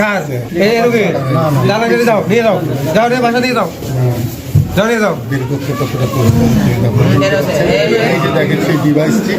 কাজ এই রোগী দাদা দিয়ে দাও যাও রে বাসা দিয়ে দাও যাও রে যাও এই যে দেখেন সেই ডিভাইসটি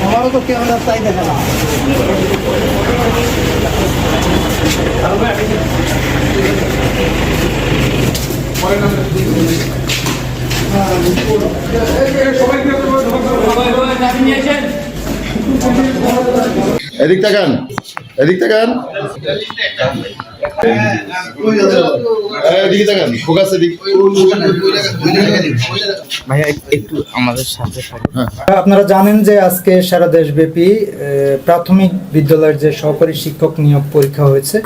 আমারও তো ক্যামেরা তাই দেখা না। এদিক তাকান, এদিক তাকান, এদিকে তাকান, ফোকাস এদিক। ভাইয়া একটু আমাদের সাথে আপনারা জানেন যে আজকে সারা দেশব্যাপী প্রাথমিক বিদ্যালয়ের যে সহকারী শিক্ষক নিয়োগ পরীক্ষা হয়েছে।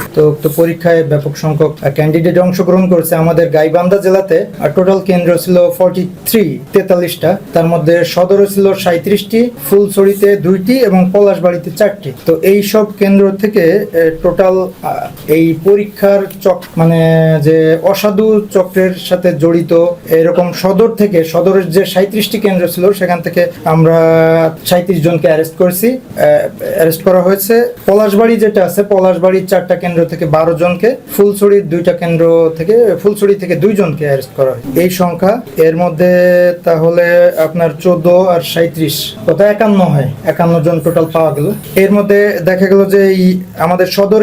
তো পরীক্ষায় ব্যাপক সংখ্যক ক্যান্ডিডেট অংশগ্রহণ করেছে। আমাদের গাইবান্ধা জেলাতে টোটাল কেন্দ্র ছিল 43টা, তার মধ্যে সদরে ছিল 37টি, ফুলছড়িতে 2টি এবং পলাশবাড়িতে 4টি। তো এই সব কেন্দ্র থেকে টোটাল এই পরীক্ষার মানে যে অসাধু চক্রের সাথে জড়িত এরকম সদরের যে 37টি কেন্দ্র ছিল সেখান থেকে আমরা 37 জনকে অ্যারেস্ট করা হয়েছে। পলাশবাড়ি যেটা আছে, পলাশবাড়ির 4টা কেন্দ্র থেকে 12 জনকে, ফুলছড়ির 2টা কেন্দ্র থেকে ফুলছড়ি থেকে 2 জনকে অ্যারেস্ট করা হয়। এই সংখ্যা এর মধ্যে তাহলে আপনার 14 আর 37 কত 51 হয়, 51 জন টোটাল পাওয়া গেল। এর মধ্যে দেখা গেল যে আমাদের সদরে